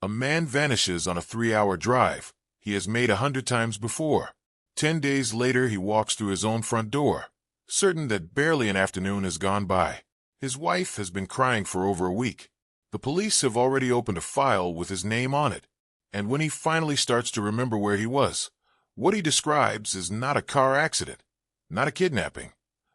A man vanishes on a 3-hour drive he has made 100 times before. 10 days later he walks through his own front door, certain that barely an afternoon has gone by. His wife has been crying for over a week. The police have already opened a file with his name on it, and when he finally starts to remember where he was, what he describes is not a car accident, not a kidnapping,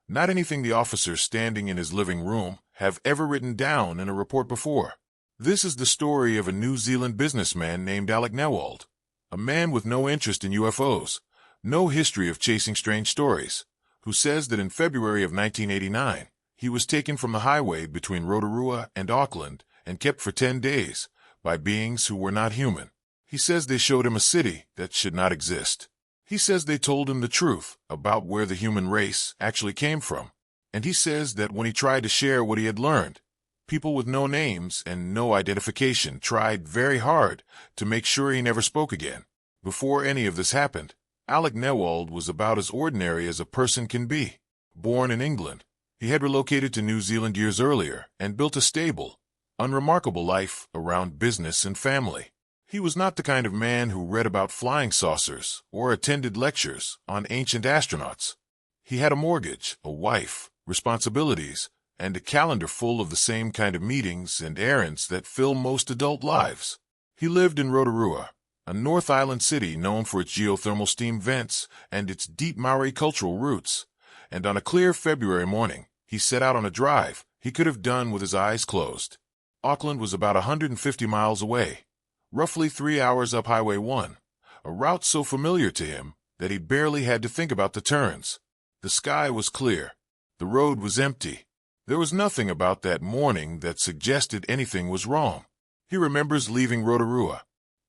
not anything the officers standing in his living room have ever written down in a report before. This is the story of a New Zealand businessman named Alec Newald, a man with no interest in UFOs, no history of chasing strange stories, who says that in February of 1989, he was taken from the highway between Rotorua and Auckland and kept for 10 days by beings who were not human. He says they showed him a city that should not exist. He says they told him the truth about where the human race actually came from. And he says that when he tried to share what he had learned, people with no names and no identification tried very hard to make sure he never spoke again. Before any of this happened, Alec Newald was about as ordinary as a person can be. Born in England, he had relocated to New Zealand years earlier and built a stable, unremarkable life around business and family. He was not the kind of man who read about flying saucers or attended lectures on ancient astronauts. He had a mortgage, a wife, responsibilities, and a calendar full of the same kind of meetings and errands that fill most adult lives. He lived in Rotorua, a North Island city known for its geothermal steam vents and its deep Maori cultural roots, and on a clear February morning, he set out on a drive he could have done with his eyes closed. Auckland was about 150 miles away, roughly 3 hours up Highway 1, a route so familiar to him that he barely had to think about the turns. The sky was clear. The road was empty. There was nothing about that morning that suggested anything was wrong. He remembers leaving Rotorua.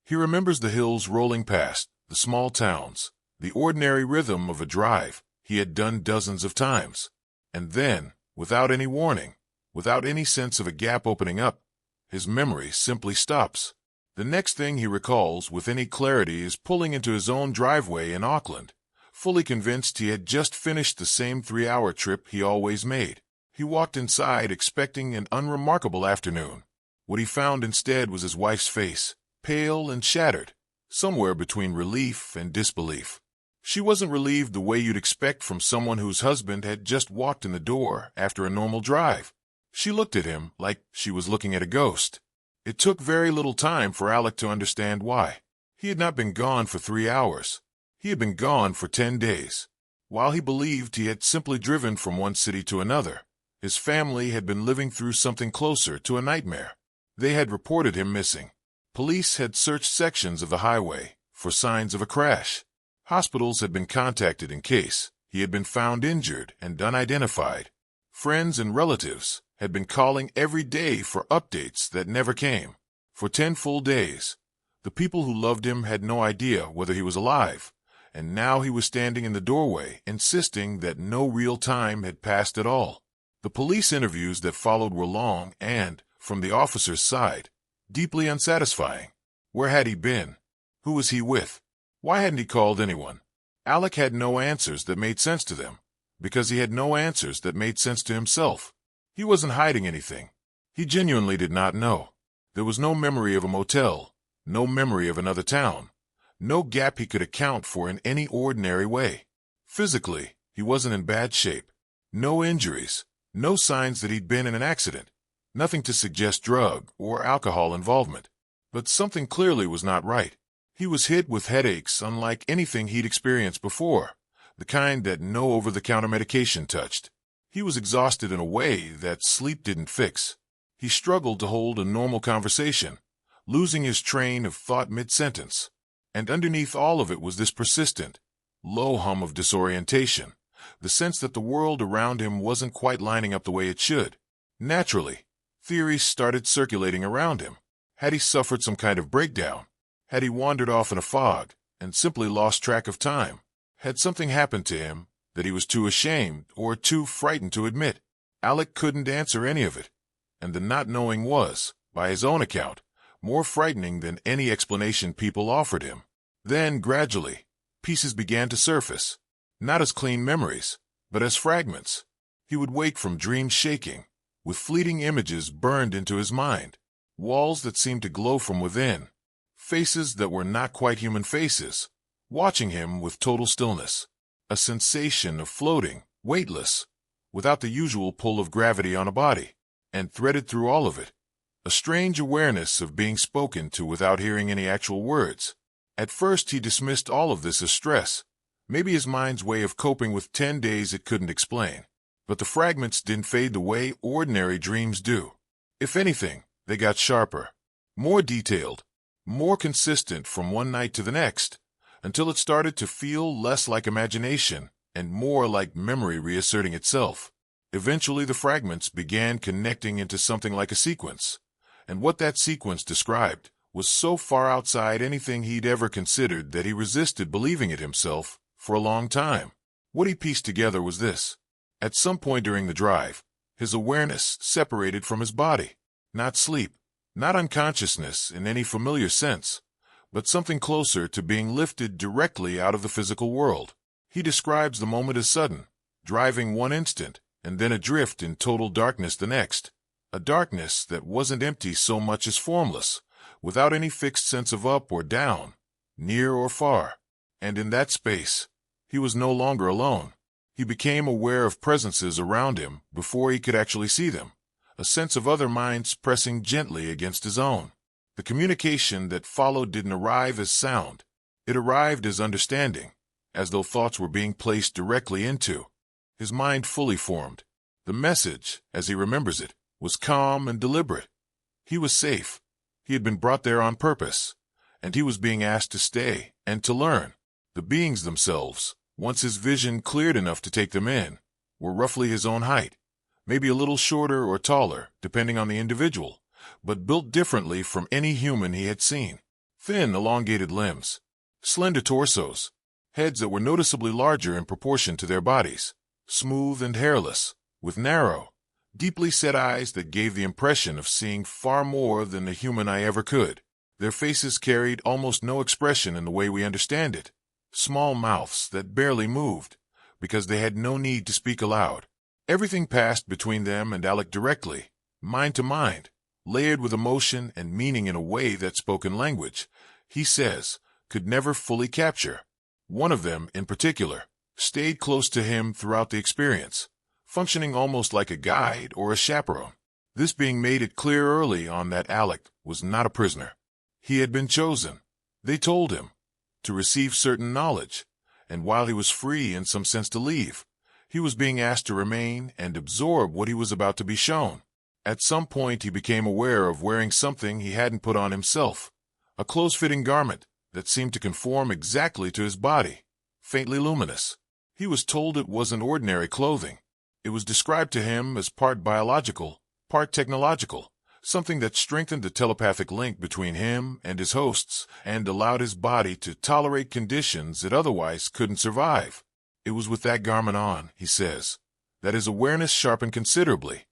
He remembers the hills rolling past, the small towns, the ordinary rhythm of a drive he had done dozens of times. And then, without any warning, without any sense of a gap opening up, his memory simply stops. The next thing he recalls with any clarity is pulling into his own driveway in Auckland, fully convinced he had just finished the same 3-hour trip he always made. He walked inside expecting an unremarkable afternoon. What he found instead was his wife's face, pale and shattered, somewhere between relief and disbelief. She wasn't relieved the way you'd expect from someone whose husband had just walked in the door after a normal drive. She looked at him like she was looking at a ghost. It took very little time for Alec to understand why. He had not been gone for 3 hours. He had been gone for 10 days. While he believed he had simply driven from one city to another, his family had been living through something closer to a nightmare. They had reported him missing. Police had searched sections of the highway for signs of a crash. Hospitals had been contacted in case he had been found injured and unidentified. Friends and relatives had been calling every day for updates that never came. For 10 full days, the people who loved him had no idea whether he was alive, and now he was standing in the doorway insisting that no real time had passed at all. The police interviews that followed were long and, from the officer's side, deeply unsatisfying. Where had he been? Who was he with? Why hadn't he called anyone? Alec had no answers that made sense to them, because he had no answers that made sense to himself. He wasn't hiding anything. He genuinely did not know. There was no memory of a motel, no memory of another town, no gap he could account for in any ordinary way. Physically, he wasn't in bad shape. No injuries, no signs that he'd been in an accident, nothing to suggest drug or alcohol involvement. But something clearly was not right. He was hit with headaches unlike anything he'd experienced before, the kind that no over-the-counter medication touched. He was exhausted in a way that sleep didn't fix. He struggled to hold a normal conversation, losing his train of thought mid-sentence. And underneath all of it was this persistent, low hum of disorientation, the sense that the world around him wasn't quite lining up the way it should. Naturally, theories started circulating around him. Had he suffered some kind of breakdown? Had he wandered off in a fog and simply lost track of time? Had something happened to him that he was too ashamed or too frightened to admit? Alec couldn't answer any of it, and the not knowing was, by his own account, more frightening than any explanation people offered him. Then, gradually, pieces began to surface, not as clean memories, but as fragments. He would wake from dreams shaking, with fleeting images burned into his mind. walls that seemed to glow from within, faces that were not quite human faces, watching him with total stillness. A sensation of floating, weightless, without the usual pull of gravity on a body, and threaded through all of it, a strange awareness of being spoken to without hearing any actual words. At first he dismissed all of this as stress, maybe his mind's way of coping with 10 days it couldn't explain. But the fragments didn't fade the way ordinary dreams do. If anything, they got sharper, more detailed, more consistent from one night to the next, until it started to feel less like imagination and more like memory reasserting itself. Eventually the fragments began connecting into something like a sequence, and what that sequence described was so far outside anything he'd ever considered that he resisted believing it himself for a long time. What he pieced together was this. At some point during the drive, his awareness separated from his body. Not sleep, not unconsciousness in any familiar sense, but something closer to being lifted directly out of the physical world. He describes the moment as sudden, driving one instant, and then adrift in total darkness the next. A darkness that wasn't empty so much as formless, without any fixed sense of up or down, near or far. And in that space, he was no longer alone. He became aware of presences around him before he could actually see them, a sense of other minds pressing gently against his own. The communication that followed didn't arrive as sound. It arrived as understanding, as though thoughts were being placed directly into. His mind fully formed. The message, as he remembers it, was calm and deliberate. He was safe. He had been brought there on purpose, and he was being asked to stay and to learn. The beings themselves, once his vision cleared enough to take them in, were roughly his own height, maybe a little shorter or taller, depending on the individual, but built differently from any human he had seen. Thin, elongated limbs, slender torsos, heads that were noticeably larger in proportion to their bodies, smooth and hairless, with narrow, deeply set eyes that gave the impression of seeing far more than the human eye ever could. Their faces carried almost no expression in the way we understand it. Small mouths that barely moved, because they had no need to speak aloud. Everything passed between them and Alec directly, mind to mind, layered with emotion and meaning in a way that spoken language, he says, could never fully capture. One of them, in particular, stayed close to him throughout the experience, functioning almost like a guide or a chaperone. This being made it clear early on that Alec was not a prisoner. He had been chosen, they told him, to receive certain knowledge, and while he was free in some sense to leave, he was being asked to remain and absorb what he was about to be shown. At some point he became aware of wearing something he hadn't put on himself, a close-fitting garment that seemed to conform exactly to his body, faintly luminous. He was told it wasn't ordinary clothing. It was described to him as part biological, part technological, something that strengthened the telepathic link between him and his hosts and allowed his body to tolerate conditions it otherwise couldn't survive. It was with that garment on, he says, that his awareness sharpened considerably,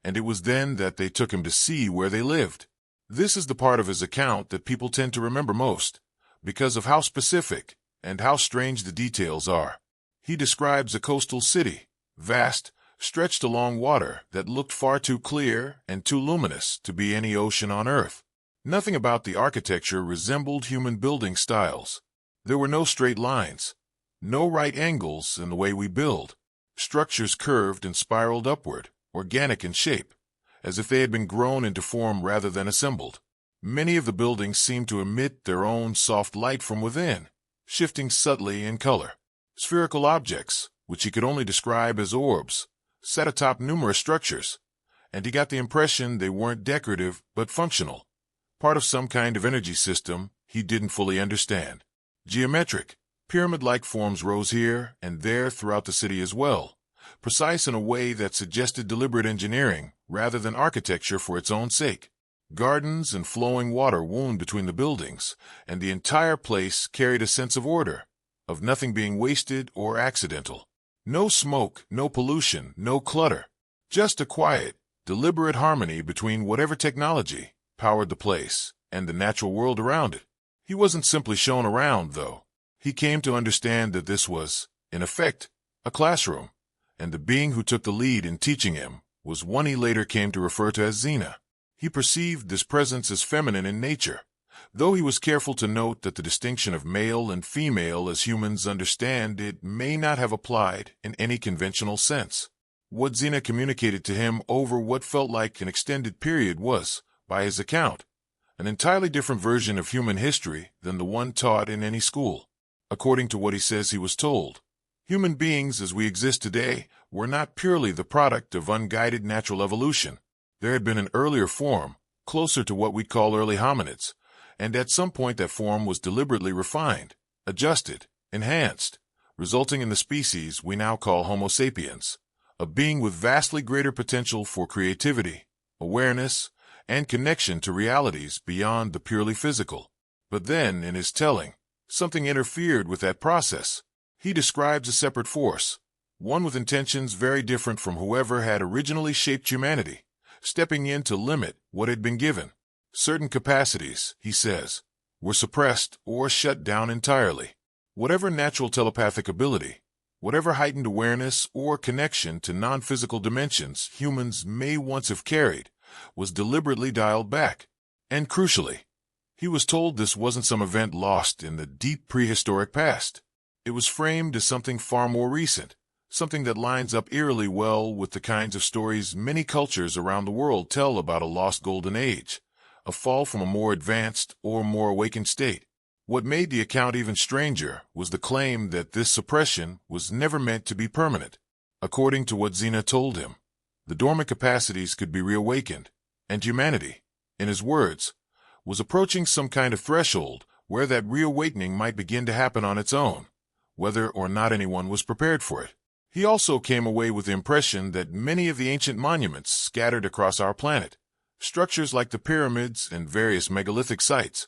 and it was then that they took him to see where they lived. This is the part of his account that people tend to remember most, because of how specific and how strange the details are. He describes a coastal city, vast, stretched along water that looked far too clear and too luminous to be any ocean on Earth. Nothing about the architecture resembled human building styles. There were no straight lines, no right angles in the way we build. Structures curved and spiraled upward, organic in shape, as if they had been grown into form rather than assembled. Many of the buildings seemed to emit their own soft light from within, shifting subtly in color. Spherical objects, which he could only describe as orbs, sat atop numerous structures, and he got the impression they weren't decorative but functional, part of some kind of energy system he didn't fully understand. Geometric, pyramid-like forms rose here and there throughout the city as well, precise in a way that suggested deliberate engineering rather than architecture for its own sake. Gardens and flowing water wound between the buildings, and the entire place carried a sense of order, of nothing being wasted or accidental. No smoke, no pollution, no clutter. Just a quiet, deliberate harmony between whatever technology powered the place and the natural world around it. He wasn't simply shown around, though. He came to understand that this was, in effect, a classroom, and the being who took the lead in teaching him was one he later came to refer to as Xena. He perceived this presence as feminine in nature, though he was careful to note that the distinction of male and female as humans understand it may not have applied in any conventional sense. What Xena communicated to him over what felt like an extended period was, by his account, an entirely different version of human history than the one taught in any school. According to what he says he was told, human beings as we exist today were not purely the product of unguided natural evolution. There had been an earlier form, closer to what we'd call early hominids, and at some point that form was deliberately refined, adjusted, enhanced, resulting in the species we now call Homo sapiens, a being with vastly greater potential for creativity, awareness, and connection to realities beyond the purely physical. But then, in his telling, something interfered with that process. He describes a separate force, one with intentions very different from whoever had originally shaped humanity, stepping in to limit what had been given. Certain capacities, he says, were suppressed or shut down entirely. Whatever natural telepathic ability, whatever heightened awareness or connection to non-physical dimensions humans may once have carried, was deliberately dialed back. And crucially, he was told this wasn't some event lost in the deep prehistoric past. It was framed as something far more recent, something that lines up eerily well with the kinds of stories many cultures around the world tell about a lost golden age, a fall from a more advanced or more awakened state. What made the account even stranger was the claim that this suppression was never meant to be permanent. According to what Xena told him, the dormant capacities could be reawakened, and humanity, in his words, was approaching some kind of threshold where that reawakening might begin to happen on its own, whether or not anyone was prepared for it. He also came away with the impression that many of the ancient monuments scattered across our planet, structures like the pyramids and various megalithic sites,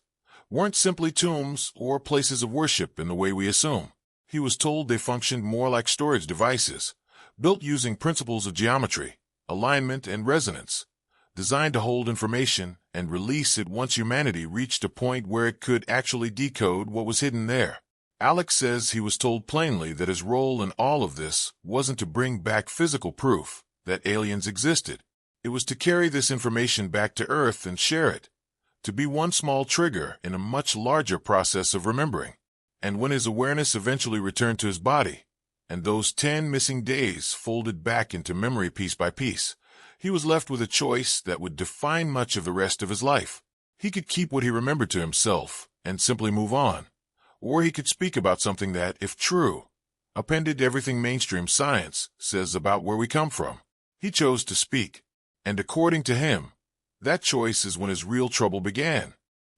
weren't simply tombs or places of worship in the way we assume. He was told they functioned more like storage devices, built using principles of geometry, alignment, and resonance, designed to hold information and release it once humanity reached a point where it could actually decode what was hidden there. Alec says he was told plainly that his role in all of this wasn't to bring back physical proof that aliens existed. It was to carry this information back to Earth and share it, to be one small trigger in a much larger process of remembering. And when his awareness eventually returned to his body, and those 10 missing days folded back into memory piece by piece, he was left with a choice that would define much of the rest of his life. He could keep what he remembered to himself and simply move on, or he could speak about something that, if true, upended everything mainstream science says about where we come from. He chose to speak, and according to him, that choice is when his real trouble began.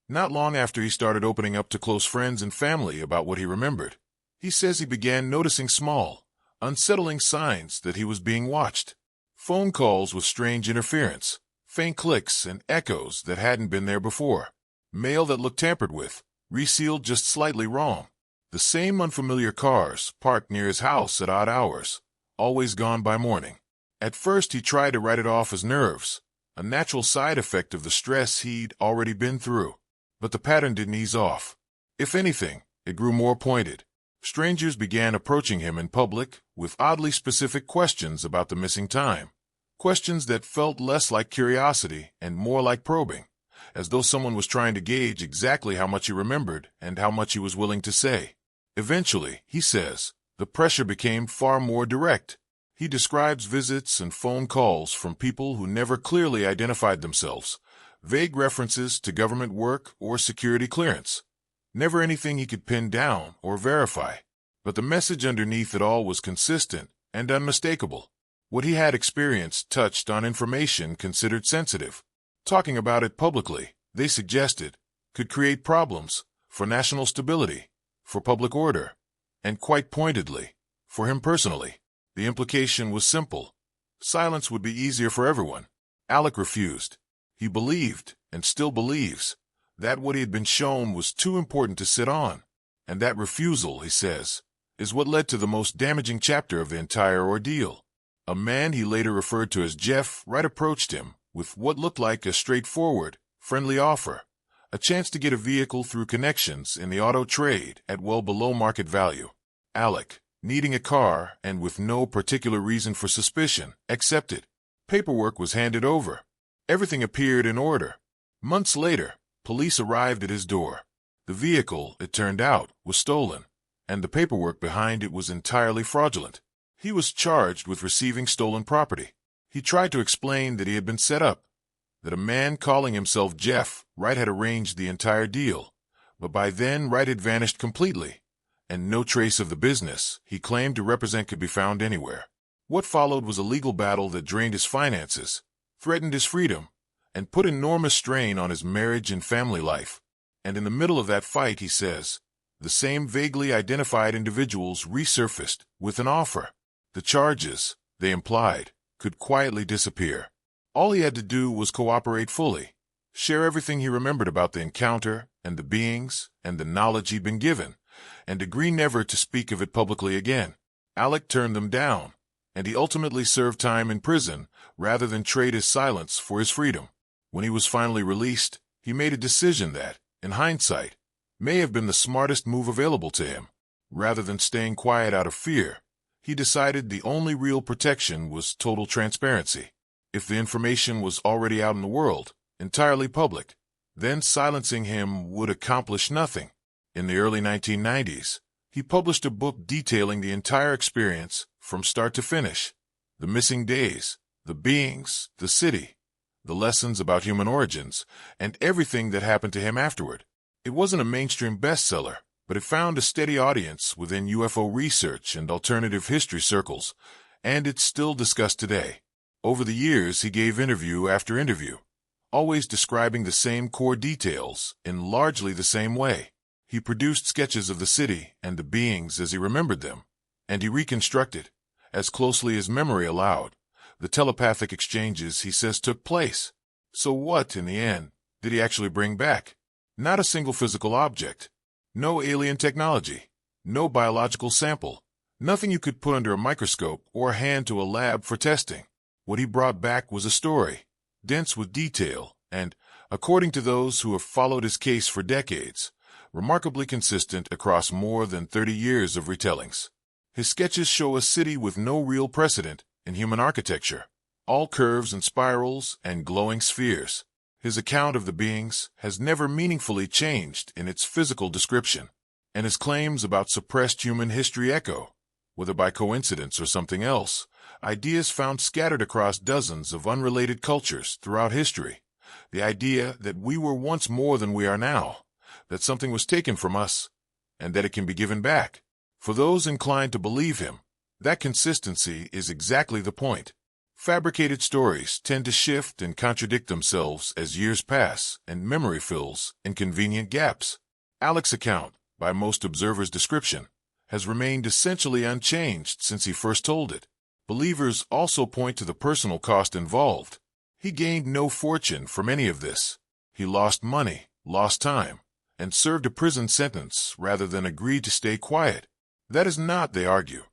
Not long after he started opening up to close friends and family about what he remembered, he says he began noticing small, unsettling signs that he was being watched. Phone calls with strange interference, faint clicks and echoes that hadn't been there before, mail that looked tampered with, resealed just slightly wrong, the same unfamiliar cars parked near his house at odd hours, always gone by morning. At first he tried to write it off as nerves, a natural side effect of the stress he'd already been through. But the pattern didn't ease off. If anything, it grew more pointed. Strangers began approaching him in public with oddly specific questions about the missing time, questions that felt less like curiosity and more like probing, as though someone was trying to gauge exactly how much he remembered and how much he was willing to say. Eventually, he says, the pressure became far more direct. He describes visits and phone calls from people who never clearly identified themselves, vague references to government work or security clearance. Never anything he could pin down or verify. But the message underneath it all was consistent and unmistakable. What he had experienced touched on information considered sensitive. Talking about it publicly, they suggested, could create problems for national stability, for public order, and quite pointedly, for him personally. The implication was simple. Silence would be easier for everyone. Alec refused. He believed, and still believes, that what he had been shown was too important to sit on. And that refusal, he says, is what led to the most damaging chapter of the entire ordeal. A man he later referred to as Jeff Wright approached him with what looked like a straightforward, friendly offer, a chance to get a vehicle through connections in the auto trade at well below market value. Alec, needing a car and with no particular reason for suspicion, accepted. Paperwork was handed over, Everything appeared in order. Months later, police arrived at his door. The vehicle, it turned out, was stolen, and the paperwork behind it was entirely fraudulent. He was charged with receiving stolen property. He tried to explain that he had been set up, that a man calling himself Jeff Wright had arranged the entire deal, but by then Wright had vanished completely, and no trace of the business he claimed to represent could be found anywhere. What followed was a legal battle that drained his finances, threatened his freedom, and put enormous strain on his marriage and family life. And in the middle of that fight, he says, the same vaguely identified individuals resurfaced with an offer. The charges, they implied, could quietly disappear. All he had to do was cooperate fully, share everything he remembered about the encounter and the beings and the knowledge he'd been given, and agree never to speak of it publicly again. Alec turned them down, and he ultimately served time in prison rather than trade his silence for his freedom. When he was finally released, he made a decision that, in hindsight, may have been the smartest move available to him. Rather than staying quiet out of fear, he decided the only real protection was total transparency. If the information was already out in the world, entirely public, then silencing him would accomplish nothing. In the early 1990s, he published a book detailing the entire experience from start to finish. The missing days, the beings, the city, the lessons about human origins, and everything that happened to him afterward. It wasn't a mainstream bestseller, but it found a steady audience within UFO research and alternative history circles, and it's still discussed today. Over the years, he gave interview after interview, always describing the same core details in largely the same way. He produced sketches of the city and the beings as he remembered them, and he reconstructed, as closely as memory allowed, the telepathic exchanges he says took place. So what, in the end, did he actually bring back? Not a single physical object, no alien technology, no biological sample, nothing you could put under a microscope or hand to a lab for testing. What he brought back was a story, dense with detail, and, according to those who have followed his case for decades, remarkably consistent across more than 30 years of retellings. His sketches show a city with no real precedent in human architecture, all curves and spirals and glowing spheres. His account of the beings has never meaningfully changed in its physical description, and his claims about suppressed human history echo, whether by coincidence or something else, ideas found scattered across dozens of unrelated cultures throughout history. The idea that we were once more than we are now, that something was taken from us, and that it can be given back. For those inclined to believe him, that consistency is exactly the point. Fabricated stories tend to shift and contradict themselves as years pass and memory fills inconvenient gaps. Alec's account, by most observers' description, has remained essentially unchanged since he first told it. Believers also point to the personal cost involved. He gained no fortune from any of this. He lost money, lost time, and served a prison sentence rather than agree to stay quiet. That is not, they argue,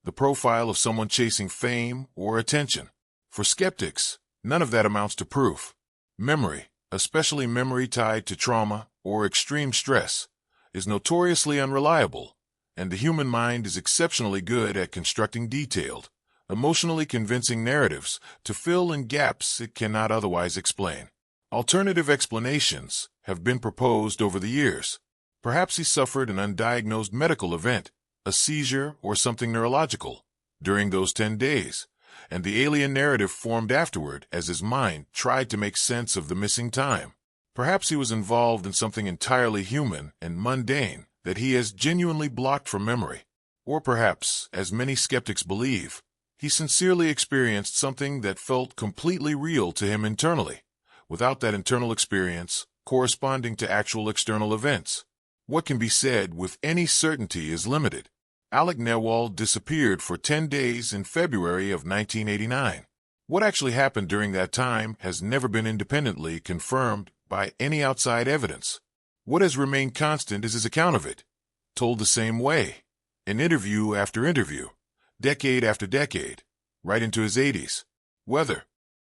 the profile of someone chasing fame or attention. For skeptics, none of that amounts to proof. Memory, especially memory tied to trauma or extreme stress, is notoriously unreliable, and the human mind is exceptionally good at constructing detailed, emotionally convincing narratives to fill in gaps it cannot otherwise explain. Alternative explanations have been proposed over the years. Perhaps he suffered an undiagnosed medical event, a seizure or something neurological, during those 10 days, and the alien narrative formed afterward as his mind tried to make sense of the missing time. Perhaps he was involved in something entirely human and mundane that he has genuinely blocked from memory. Or perhaps, as many skeptics believe, he sincerely experienced something that felt completely real to him internally, without that internal experience corresponding to actual external events. What can be said with any certainty is limited. Alec Newald disappeared for 10 days in February of 1989. What actually happened during that time has never been independently confirmed by any outside evidence. What has remained constant is his account of it, told the same way, in interview after interview, decade after decade, right into his 80s. Whether,